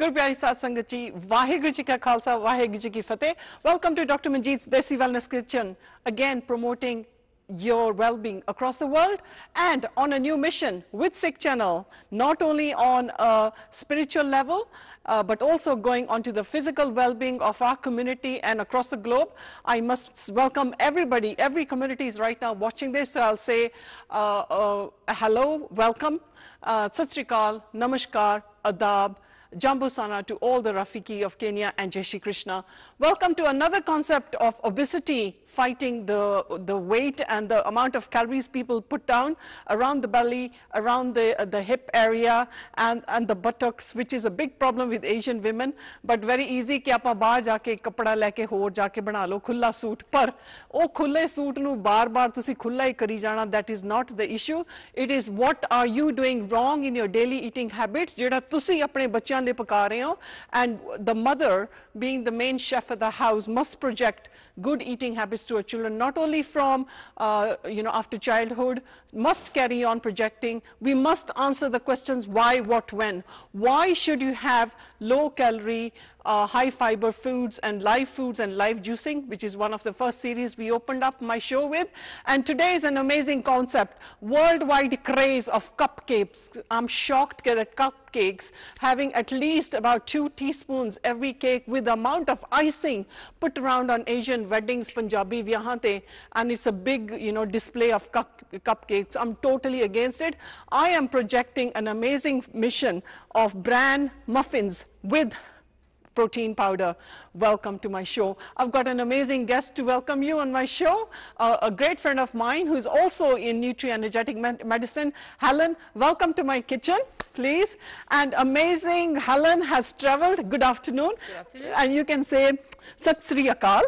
Gurpyari Sat Sangat ji, Vaheguru ji ka Khalsa, Vaheguru ji ki Fateh. Welcome to Dr. Manjit's Desi Wellness Kitchen, again promoting your well-being across the world and on a new mission with Sikh Channel, not only on a spiritual level, but also going onto the physical well-being of our community and across the globe. I must welcome everybody. Every community is right now watching this, so I'll say hello, welcome, Sat Sri Akal, Namaskar, Adab, Jambu Sana to all the Rafiki of Kenya and Jai Shri Krishna. Welcome to another concept of obesity, fighting the weight and the amount of calories people put down around the belly, around the hip area and the buttocks, which is a big problem with Asian women, but very easy कि आप बाहर जाके कपड़ा लेके होर जाके बना लो खुला सूट पर ओ खुले सूट नू बार-बार तुसी खुला ही करी जाना. That is not the issue. It is what are you doing wrong in your daily eating habits जेड़ा तुसी अपने बच्चों लिए पका रहे हो, and the mother being the main chef of the house must project good eating habits to her children, not only from after childhood, must carry on projecting. We must answer the questions why, what, when. Why should you have low calorie, high fiber foods and live juicing, which is one of the first series we opened up my show with. And today is an amazing concept, worldwide craze of cupcakes. I'm shocked that cupcakes having at least about 2 teaspoons every cake with the amount of icing put around on Asian weddings, Punjabi vyahante, and it's a big display of cupcakes. I'm totally against it. I am projecting an amazing mission of Bran Muffins with protein powder. Welcome to my show. I've got an amazing guest to welcome you on my show, a great friend of mine who's also in nutri-energetic medicine, Helen. Welcome to my kitchen, please. And amazing Helen has traveled. Good afternoon. Good afternoon. And you can say Sat Sri Akal.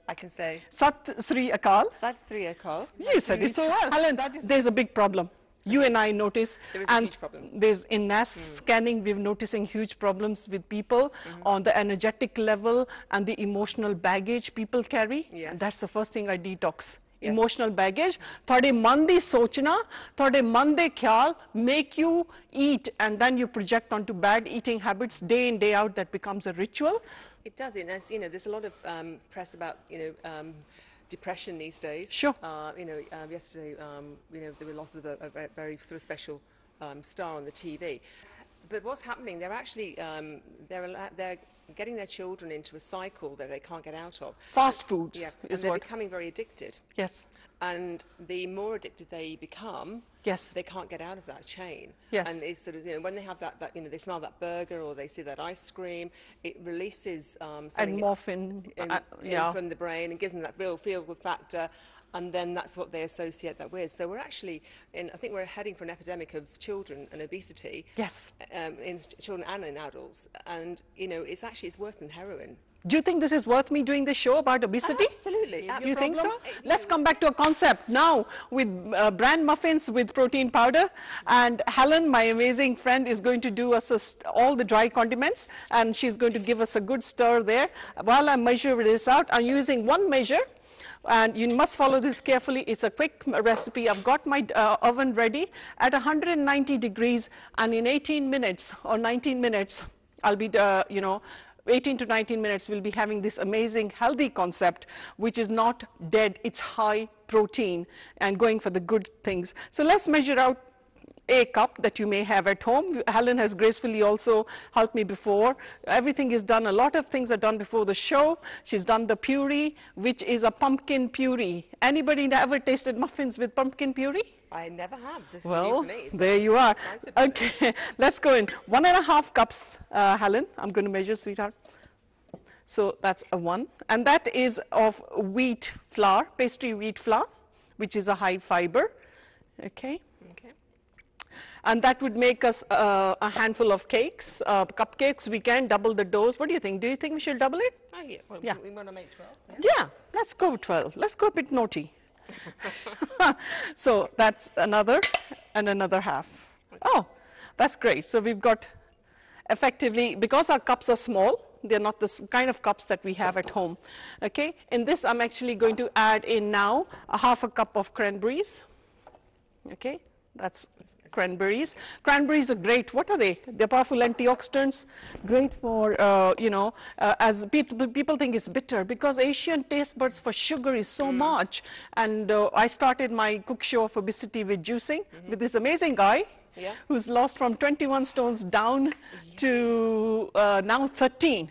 I can say Sat Sri Akal. Sat Sri Akal. You said it so well. Helen, there's a big problem. You and I notice, there is a huge problem. There's in NAS scanning, we're noticing huge problems with people on the energetic level and the emotional baggage people carry. Yes. And that's the first thing I detox. Yes. Emotional baggage. Thode man di sochna, thode man de khyal make you eat, and then you project onto bad eating habits day in, day out. That becomes a ritual. It does. And as there's a lot of press about depression these days. Sure. Yesterday, there were losses of a very sort of special star on the TV. But what's happening? They're actually they're getting their children into a cycle that they can't get out of. Fast foods. Yeah, and they're becoming very addicted. Yes. And the more addicted they become, yes, they can't get out of that chain. Yes. And it's sort of, when they have that they smell that burger or they see that ice cream, it releases something morphine from the brain and gives them that real feel-good factor. And then that's what they associate that with. So we're actually, I think we're heading for an epidemic of children and obesity. Yes. In children and in adults. And, it's worse than heroin. Do you think this is worth me doing this show about obesity? Absolutely. You think so? Let's come back to a concept now with Bran Muffins with protein powder. And Helen, my amazing friend, is going to do us all the dry condiments. And she's going to give us a good stir there. While I measure this out, I'm using one measure. And you must follow this carefully. It's a quick recipe. I've got my oven ready at 190 degrees. And in 18 minutes or 19 minutes, I'll be, 18 to 19 minutes, we'll be having this amazing healthy concept, which is not dead. It's high protein and going for the good things. So let's measure out a cup that you may have at home. Helen has gracefully also helped me before. Everything is done. A lot of things are done before the show. She's done the puree, which is a pumpkin puree. Anybody ever tasted muffins with pumpkin puree? I never have. This well, is new for me, so there you are. Okay, let's go in. 1.5 cups, Helen. I'm going to measure, sweetheart. So that's a 1. And that is of wheat flour, pastry wheat flour, which is a high fiber. Okay. And that would make us a handful of cakes, cupcakes. We can double the dose. What do you think? Do you think we should double it? Oh, yeah. Well, yeah. We want to make 12. Yeah, let's go with 12. Let's go a bit naughty. So that's another and another half. Oh, that's great. So we've got effectively, because our cups are small, they're not the kind of cups that we have at home. Okay, in this I'm actually going to add in now a 1/2 cup of cranberries. Okay, That's cranberries. Cranberries are great. What are they? They're powerful antioxidants, great for, as people think it's bitter, because Asian taste buds for sugar is so much. And I started my cook show of obesity with juicing with this amazing guy who's lost from 21 stones down to now 13.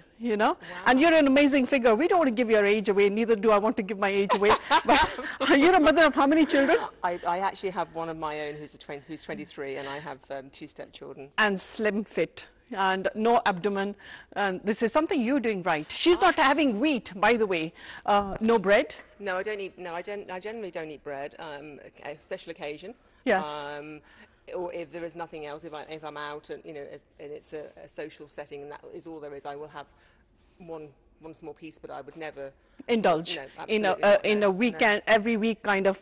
And you're an amazing figure. We don't want to give your age away, neither do I want to give my age away. But you're a mother of how many children? I actually have one of my own who's 23, and I have 2 stepchildren. And slim fit, and no abdomen. And this is something you're doing right. She's not having wheat, by the way. No bread? No, I don't eat, I generally don't eat bread, a special occasion. Yes. Or if there is nothing else, if I'm out and, and it's a social setting and that is all there is, I will have one small piece, but I would never indulge in a weekend, no. every week kind of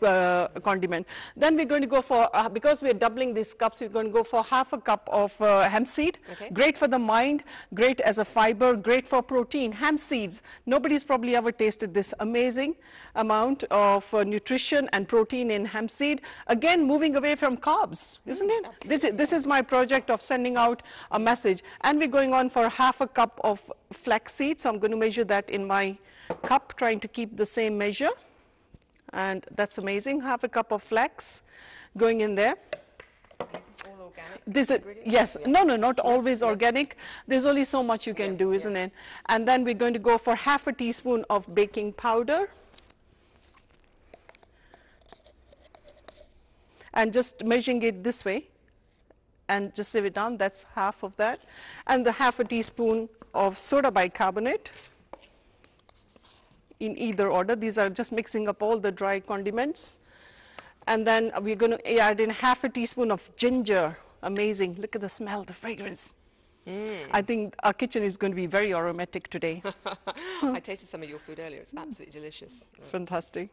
condiment. Then we're going to go for, because we're doubling these cups, we're going to go for half a cup of hemp seed. Okay. Great for the mind, great as a fiber, great for protein. Hemp seeds, nobody's probably ever tasted this amazing amount of nutrition and protein in hemp seed. Again, moving away from carbs, isn't it? This is my project of sending out a message. And we're going on for half a cup of flax seeds. So I'm going to measure that in my cup, trying to keep the same measure, and that's amazing. Half a cup of flax going in there. Is this all organic? This is, yes, no, not always organic. There's only so much you can do, isn't it? And then we're going to go for half a teaspoon of baking powder, and just measuring it this way, and just sieve it down. That's half of that, and the half a teaspoon of soda bicarbonate. In either order. These are just mixing up all the dry condiments. And then we're going to add in half a teaspoon of ginger. Amazing. Look at the smell, the fragrance. I think our kitchen is going to be very aromatic today. I tasted some of your food earlier. It's absolutely delicious. Fantastic.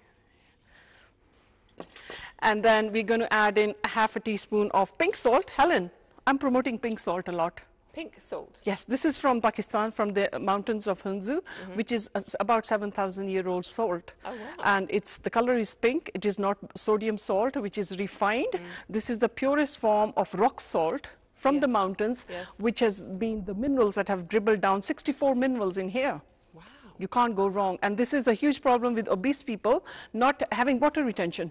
And then we're going to add in half a teaspoon of pink salt. Helen, I'm promoting pink salt a lot. Pink salt? Yes, this is from Pakistan, from the mountains of Hunzu, which is about 7,000-year-old salt. Oh, wow. And the color is pink. It is not sodium salt, which is refined. This is the purest form of rock salt from the mountains, which has been the minerals that have dribbled down, 64 minerals in here. Wow. You can't go wrong. And this is a huge problem with obese people, not having water retention.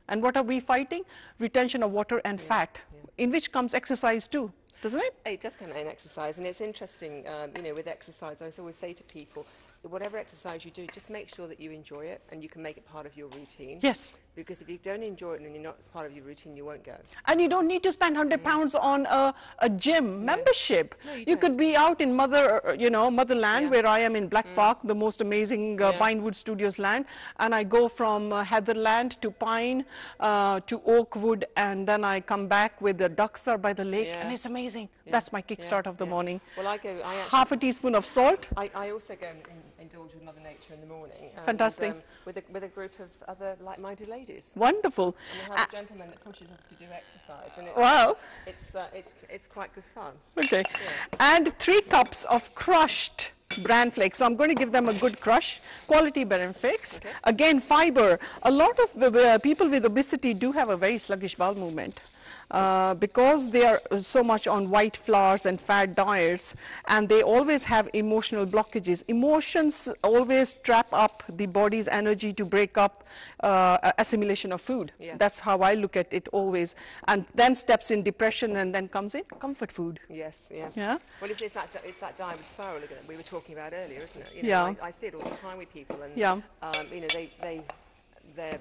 And what are we fighting? Retention of water and fat, in which comes exercise too. Doesn't it? It does come in exercise, and it's interesting, with exercise, I always say to people, whatever exercise you do, just make sure that you enjoy it and you can make it part of your routine. Yes. Because if you don't enjoy it and you're not as part of your routine, you won't go. And you don't need to spend £100 on a gym membership. No, you could be out in Motherland, where I am in Black Park, the most amazing Pinewood Studios land, and I go from Heatherland to Pine to Oakwood, and then I come back with the ducks are by the lake, and it's amazing. That's my kickstart of the morning. Well, I actually, half a teaspon of salt. I also go and indulge with Mother Nature in the morning. Fantastic. With a group of other like-minded ladies. Wonderful. And we have a gentleman that pushes us to do exercise, and it's quite good fun. Okay. And 3 cups of crushed Bran Flakes. So I'm going to give them a good crush. Quality Bran Flakes. Okay. Again, fiber. A lot of the people with obesity do have a very sluggish bowel movement. Because they are so much on white flours and fat diets, and they always have emotional blockages. Emotions always trap up the body's energy to break up assimilation of food. That's how I look at it always. And then steps in depression, and then comes in comfort food. Yes, yeah. Well, it's that diamond spiral that we were talking about earlier, isn't it? I see it all the time with people, and they're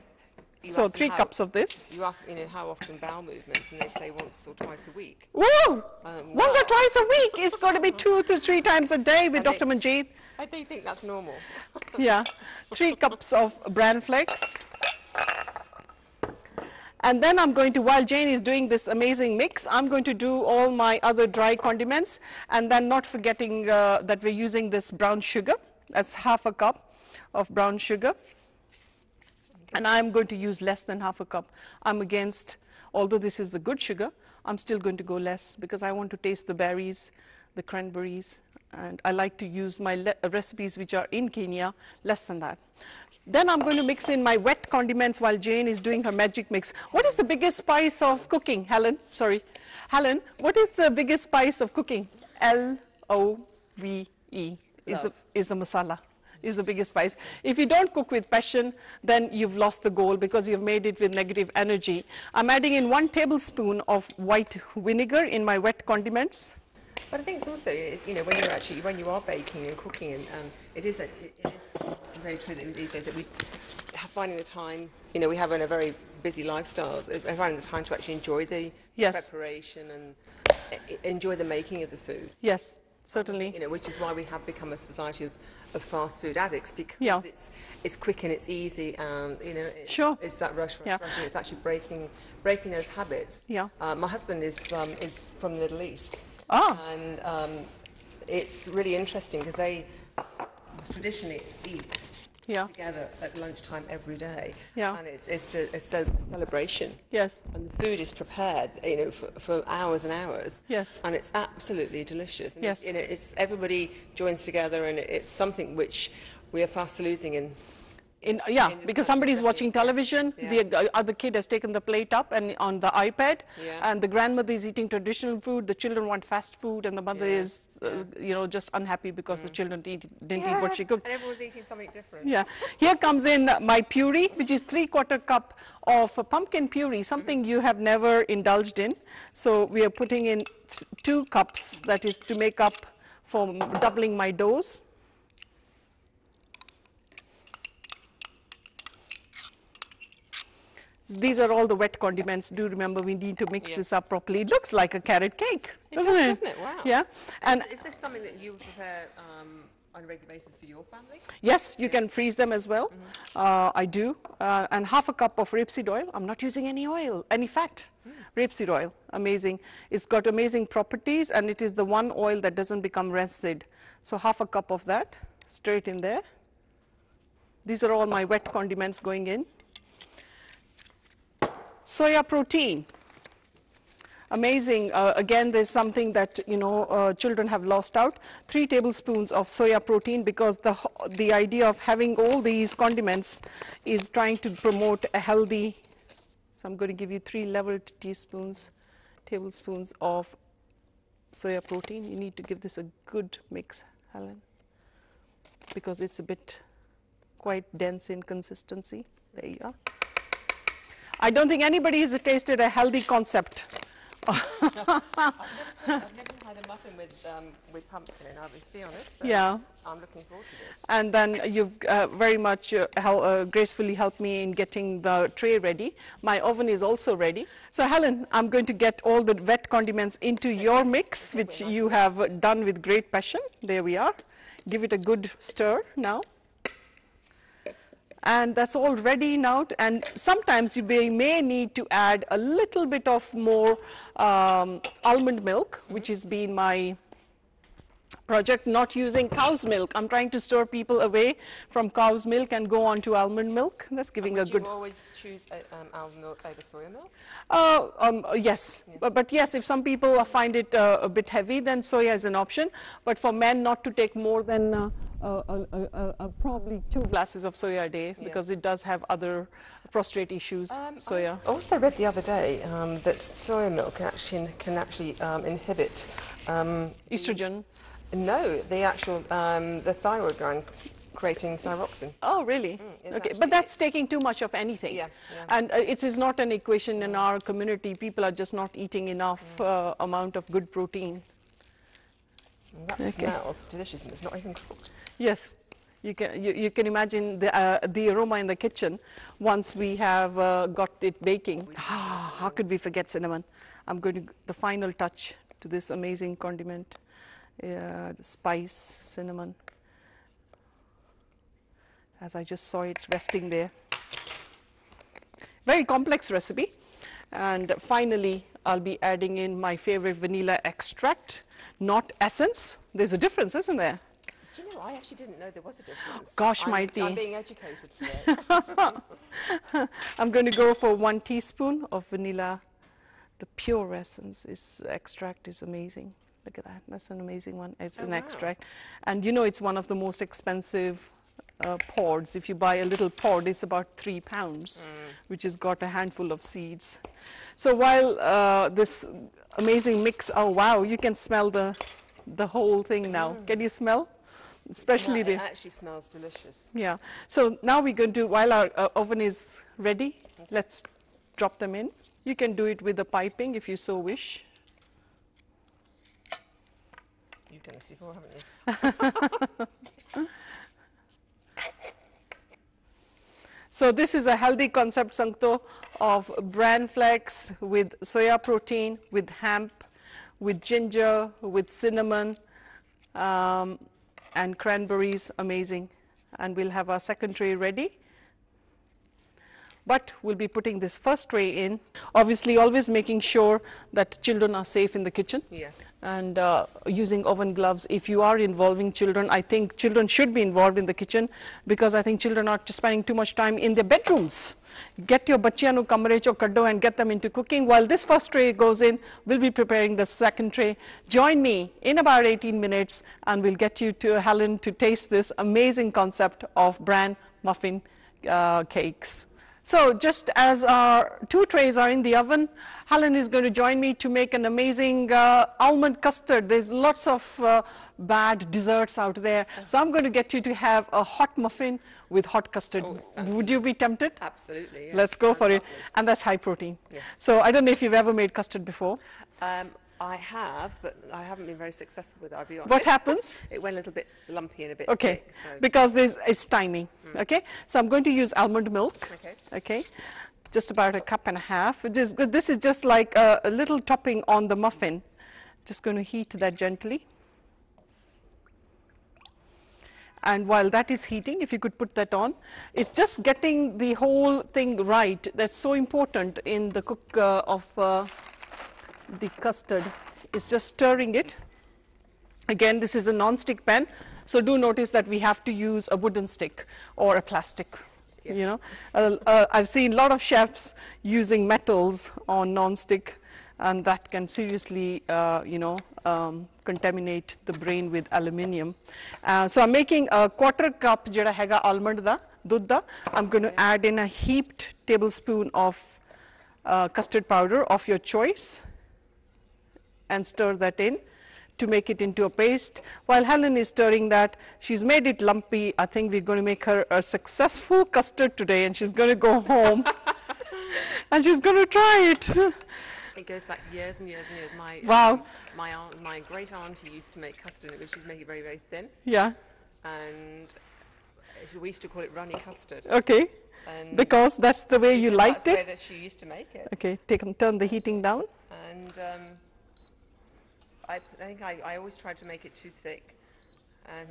so 3 cups of this. You ask, how often bowel movements, and they say once or twice a week. Woo! Once or twice a week. It's going to be 2 to 3 times a day with Dr. Manjit. I do think that's normal. 3 cups of Bran Flakes. And then I'm going to, while Jane is doing this amazing mix, I'm going to do all my other dry condiments, and then not forgetting that we're using this brown sugar. That's half a cup of brown sugar. And I'm going to use less than half a cup. I'm against, although this is the good sugar, I'm still going to go less because I want to taste the berries, the cranberries, And I like to use my recipes which are in Kenya, less than that. Then I'm going to mix in my wet condiments while Jane is doing her magic mix. What is the biggest spice of cooking, Helen? Sorry. Helen, what is the biggest spice of cooking? L-O-V-E is the masala, is the biggest spice. If you don't cook with passion, then you've lost the goal because you've made it with negative energy. I'm adding in 1 tablespoon of white vinegar in my wet condiments. But I think it's also, you know, when you are baking and cooking, and it is very true that these days that we are finding the time, you know, we have a very busy lifestyle, we're finding the time to actually enjoy the preparation and enjoy the making of the food. Yes, certainly. You know, which is why we have become a society of fast food addicts, because it's quick and it's easy, and you know, it's that rush, and it's actually breaking those habits. My husband is from the Middle East. And it's really interesting because they traditionally eat together at lunchtime every day. And it's a celebration. Yes. And the food is prepared, you know, for hours and hours. Yes. And it's absolutely delicious. And yes. You know, it's everybody joins together, and it's something which we are fast losing in. Because somebody's watching television, the other kid has taken the plate up and on the iPad, and the grandmother is eating traditional food, the children want fast food, and the mother is, you know, just unhappy because the children didn't eat what she cooked. And everyone's eating something different. Here comes in my puree, which is 3/4 cup of pumpkin puree, something you have never indulged in. So we are putting in 2 cups, that is to make up for doubling my dose. These are all the wet condiments. Do remember we need to mix this up properly. It looks like a carrot cake, doesn't it? Doesn't it? Wow. Yeah. And is this something that you prepare on a regular basis for your family? Yes, you can freeze them as well. I do. And 1/2 cup of rapeseed oil. I'm not using any oil, any fat. Rapeseed oil, amazing. It's got amazing properties, and it is the one oil that doesn't become rancid. So 1/2 cup of that, straight in there. These are all my wet condiments going in. Soya protein, amazing. Again, there's something that, you know, children have lost out. 3 tablespoons of soya protein, because the idea of having all these condiments is trying to promote a healthy. So I'm going to give you 3 leveled tablespoons of soya protein. You need to give this a good mix, Helen, because it's a bit quite dense in consistency. There you are. I don't think anybody has tasted a healthy concept. I've never had a muffin with pumpkin, and I'll be honest. So I'm looking forward to this. And then you've very much gracefully helped me in getting the tray ready. My oven is also ready. So Helen, I'm going to get all the wet condiments into your mix, which you have done with great passion. There we are. Give it a good stir now. And that's all ready now. And sometimes you may need to add a little bit of more almond milk, which has been my project, not using cow's milk. I'm trying to stir people away from cow's milk and go on to almond milk. That's giving a good... Would you always choose almond milk over soya milk? Yes. But yes, if some people find it a bit heavy, then soya is an option. But for men, not to take more than probably 2 glasses of soya a day, because it does have other prostate issues, soya. I also read the other day that soya milk can actually inhibit... estrogen? No, the actual, the thyroid gland creating thyroxine. Oh, really? Okay, but that's taking too much of anything. And it is not an equation in our community. People are just not eating enough amount of good protein. That smells delicious, and it's not even cooked. Yes, you can imagine the aroma in the kitchen once we have got it baking. How could we forget cinnamon? I'm going to the final touch to this amazing condiment, spice, cinnamon. As I just saw it resting there. Very complex recipe. And finally, I'll be adding in my favorite vanilla extract, not essence. There's a difference, isn't there? Do you know, I actually didn't know there was a difference. Gosh, mighty. I'm being educated today. I'm going to go for 1 teaspoon of vanilla. The pure essence extract is amazing. Look at that. That's an amazing one. It's an wow. extract. And you know it's one of the most expensive pods. If you buy a little pod, it's about £3, which has got a handful of seeds. So while this amazing mix, oh wow, you can smell the whole thing now. Can you smell? Especially It actually smells delicious. Yeah. So now we're going to, while our oven is ready, let's drop them in. You can do it with the piping if you so wish. You've done this before, haven't you? So this is a healthy concept, Sankto, of bran flax with soya protein, with hemp, with ginger, with cinnamon, and cranberries. Amazing. And we'll have our second tray ready. But we'll be putting this first tray in. Obviously, always making sure that children are safe in the kitchen. Yes. And using oven gloves. If you are involving children, I think children should be involved in the kitchen, because I think children are just spending too much time in their bedrooms. Get your bachchiyan nu kamare cho kaddo and get them into cooking. While this first tray goes in, we'll be preparing the second tray. Join me in about 18 minutes and we'll get you to Helen to taste this amazing concept of bran muffin cakes. So just as our two trays are in the oven, Helen is going to join me to make an amazing almond custard. There's lots of bad desserts out there. So I'm going to get you to have a hot muffin with hot custard. Would you be tempted? Absolutely. Yes. Let's go for it. Lovely. And that's high protein. Yes. So I don't know if you've ever made custard before. I have, but I haven't been very successful with it, I'll be honest. What happens? It went a little bit lumpy and a bit Okay, thick. So. because it's timing. Okay, so I'm going to use almond milk. Okay. Okay, just about a cup and a half. This is just like a little topping on the muffin. Just going to heat that gently. And while that is heating, if you could put that on, it's just getting the whole thing right. That's so important in the cook of the custard. It's just stirring it. Again, this is a non-stick pan, so do notice that we have to use a wooden stick or a plastic. Yes. You know, I've seen a lot of chefs using metals on non-stick, and that can seriously, contaminate the brain with aluminium. So I'm making a 1/4 cup jada hega almond da dudh da. I'm going to add in a heaped tablespoon of custard powder of your choice, and stir that in to make it into a paste. While Helen is stirring that, she's made it lumpy. I think we're going to make her a successful custard today, and she's going to go home and she's going to try it. It goes back years and years and years. Wow. My great auntie used to make custard. She'd make it very, very thin. Yeah. And we used to call it runny custard. Okay. And because that's the way you liked that's it? the way that she used to make it. Okay, turn the heating down. And I think I always tried to make it too thick, and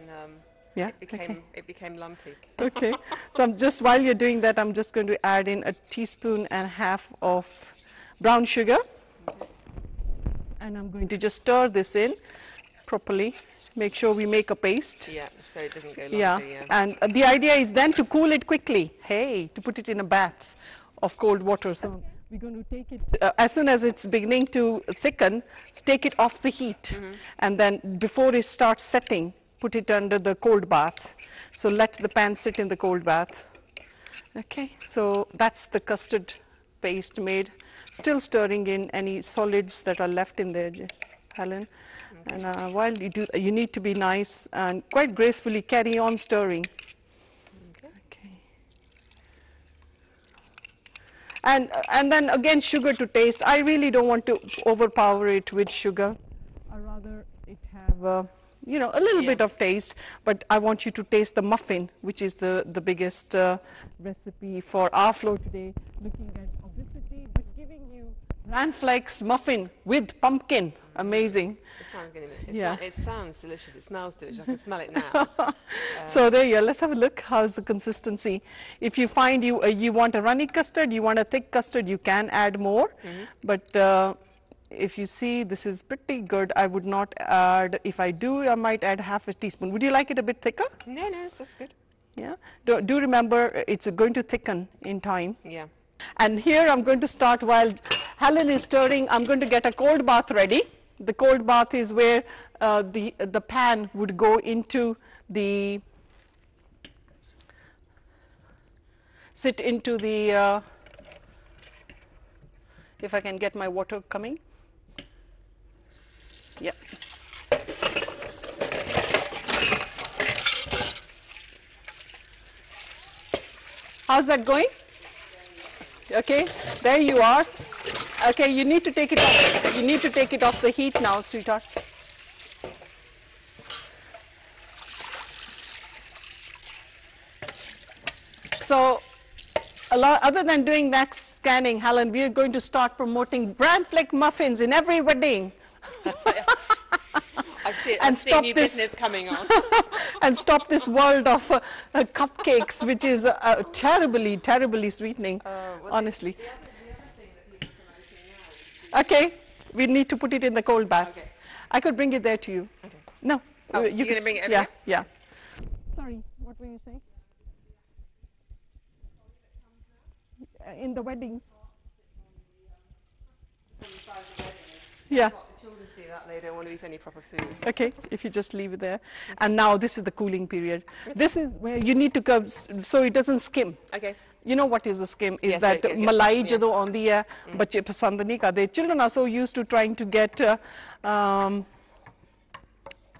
Yeah, it became lumpy. Okay, so while you're doing that, I'm just going to add in a teaspoon and a half of brown sugar. And I'm going to just stir this in properly. Make sure we make a paste. Yeah, so it doesn't go lumpy. Yeah, and the idea is then to cool it quickly. Hey, to put it in a bath of cold water. So we're going to take it, as soon as it's beginning to thicken, take it off the heat. And then before it starts setting, put it under the cold bath. So let the pan sit in the cold bath. Okay, so that's the custard paste made. Still stirring in any solids that are left in there, Helen. And while you do, you need to be nice and quite gracefully carry on stirring. Okay. And then again, sugar to taste. I really don't want to overpower it with sugar. I'd rather it have a little bit of taste, but I want you to taste the muffin, which is the biggest recipe for our floor today, looking at obesity, but giving you Bran Flakes muffin with pumpkin. Amazing. It sounds delicious. It smells delicious. I can smell it now. So there you are. Let's have a look. How's the consistency? If you find you want a runny custard, you want a thick custard, you can add more. But if you see, this is pretty good. I would not add. If I do, I might add half a teaspoon. Would you like it a bit thicker? No, that's good. Yeah. Do remember, it's going to thicken in time. Yeah. And here I'm going to start while Helen is stirring. I'm going to get a cold bath ready. The cold bath is where the pan would go into the, sit into the, if I can get my water coming. Yeah. How's that going? Okay, there you are. Okay, you need to take it off. You need to take it off the heat now, sweetheart. So, other than doing next scanning, Helen, we are going to start promoting Bran Flake muffins in every wedding. I've seen new business coming on. And stop this world of cupcakes, which is terribly, terribly sweetening, honestly. The other thing that needs promoting now is Okay, we need to put it in the cold bath. Okay. I could bring it there to you. Okay. No, Oh, you you're could going to bring it over yeah, here? yeah. Sorry, what were you saying? In the weddings. Yeah. The children see that, they don't want to eat any proper food. Okay, if you just leave it there. And now this is the cooling period. This is where you need to come so it doesn't skim. Okay. You know what is a skim? Is Yes, that it gets malai skim, yeah. jadon aunदी है, बच्चे पसंद नहीं करते. Children are so used to trying to get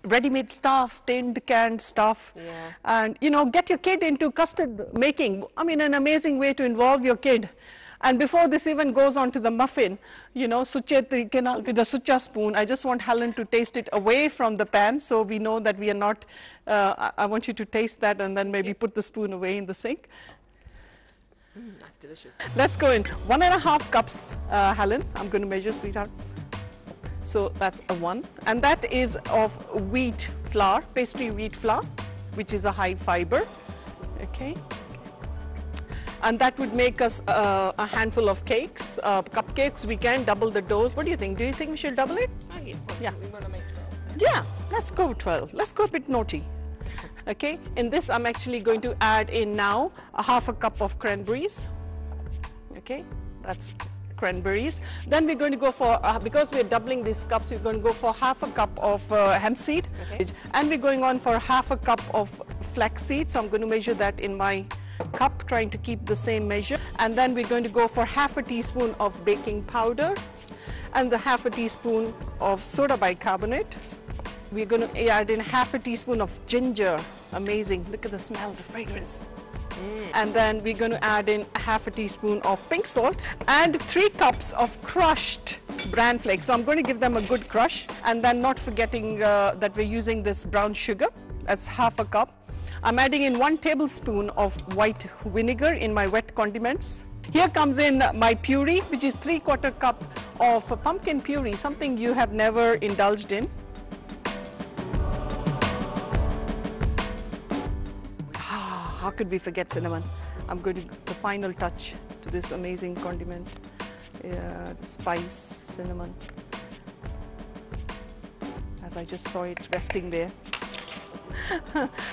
ready-made stuff, tinned, canned stuff. Yeah. And, you know, get your kid into custard making. I mean, an amazing way to involve your kid. And before this even goes on to the muffin, you know, suche tarike naal with a sucha spoon, I just want Helen to taste it away from the pan so we know that we are not, I want you to taste that and then maybe put the spoon away in the sink. That's delicious. Let's go in. 1.5 cups, Helen. I'm going to measure, sweetheart. So that's a 1. And that is of wheat flour, pastry wheat flour, which is a high fiber. Okay. And that would make us a handful of cakes, cupcakes. We can double the dose. What do you think? Do you think we should double it? Yeah. We want to make 12. Yeah, let's go 12. Let's go a bit naughty. Okay, in this I'm actually going to add in now a 1/2 cup of cranberries. Okay, that's cranberries. Then we're going to go for, because we're doubling these cups, we're going to go for 1/2 cup of hemp seed. Okay. And we're going on for 1/2 cup of flax seeds. So I'm going to measure that in my cup, trying to keep the same measure. And then we're going to go for 1/2 teaspoon of baking powder and the 1/2 teaspoon of soda bicarbonate. We're going to add in 1/2 teaspoon of ginger. Amazing. Look at the smell, the fragrance. And then we're going to add in 1/2 teaspoon of pink salt and 3 cups of crushed bran flakes. So I'm going to give them a good crush, and then not forgetting that we're using this brown sugar. That's 1/2 cup. I'm adding in 1 tablespoon of white vinegar in my wet condiments. Here comes in my puree, which is 3/4 cup of pumpkin puree, something you have never indulged in. How could we forget cinnamon? I'm going to the final touch to this amazing condiment. Spice, cinnamon. As I just saw it resting there.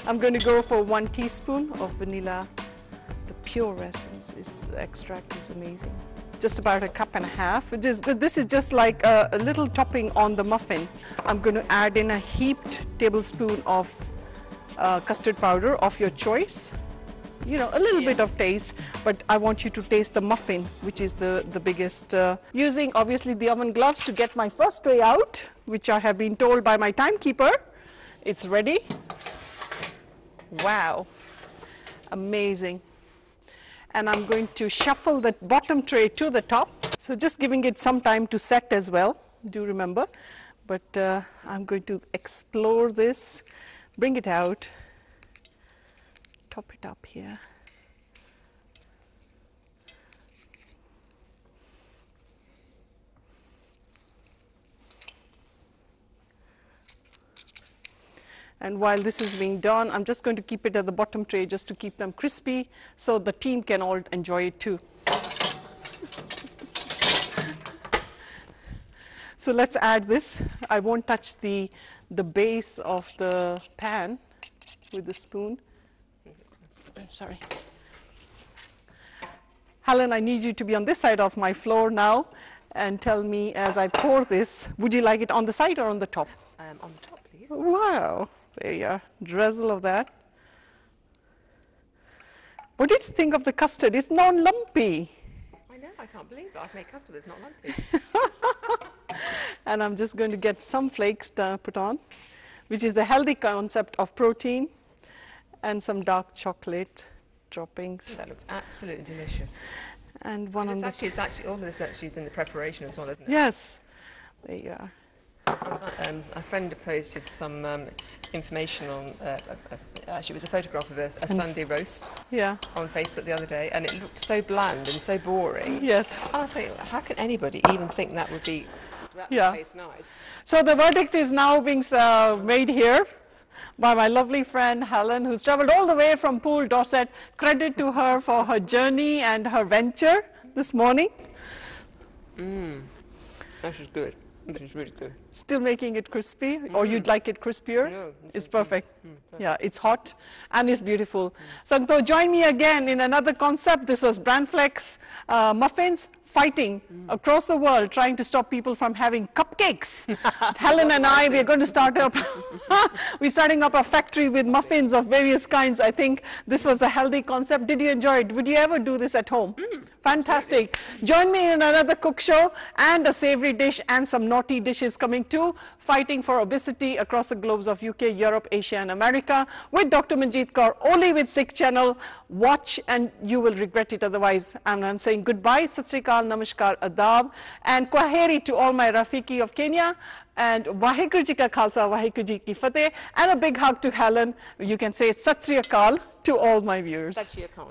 I'm going to go for 1 teaspoon of vanilla. The pure essence, extract is amazing. Just about 1.5 cups. This is just like a little topping on the muffin. I'm going to add in a heaped tablespoon of custard powder of your choice. You know, a little bit of taste, but I want you to taste the muffin, which is the biggest. Using obviously the oven gloves to get my first tray out, which I have been told by my timekeeper. It's ready. Wow, amazing. And I'm going to shuffle the bottom tray to the top. So just giving it some time to set as well, do remember. But I'm going to explore this, bring it out, top it up here. And while this is being done, I'm just going to keep it at the bottom tray just to keep them crispy so the team can all enjoy it too. So let's add this. I won't touch the base of the pan with the spoon. Sorry. Helen, I need you to be on this side of my floor now. and tell me as I pour this, would you like it on the side or on the top? On the top, please. Wow, there you are, drizzle of that. What did you think of the custard? It's non-lumpy. I know, I can't believe it. I've made custard that's not lumpy. And I'm just going to get some flakes put on, which is the healthy concept of protein, and some dark chocolate droppings. That looks absolutely delicious. And one on the... It's actually, all of this actually is in the preparation as well, isn't it? Yes, there you are. A friend posted some information on, actually it was a photograph of a Sunday roast on Facebook the other day, and it looked so bland and so boring. Yes. I was like, how can anybody even think that would be, that would taste nice? So the verdict is now being made here by my lovely friend Helen, who's traveled all the way from Poole, Dorset. Credit to her for her journey and her venture this morning. That is good. This is really good. Still making it crispy, or you'd like it crispier? No, it's perfect. Yeah, it's hot and it's beautiful. So join me again in another concept. This was Bran Flakes muffins, fighting across the world, trying to stop people from having cupcakes. Helen and I, we're going to start up, we're starting up a factory with muffins of various kinds. I think this was a healthy concept. Did you enjoy it? Would you ever do this at home? Fantastic. Join me in another cook show and a savory dish and some naughty dishes coming too, fighting for obesity across the globes of UK, Europe, Asia and America with Dr. Manjit Kaur, only with Sikh channel. Watch and you will regret it otherwise. I'm saying goodbye, Sat Sri Akal, Namaskar, Adab, and Kwaheri to all my Rafiki of Kenya, and Vaheguru Ji Ka Khalsa, Vaheguru Ji Ki Fateh, and a big hug to Helen. You can say Sat Sri Akal to all my viewers. Sat Sri Akal.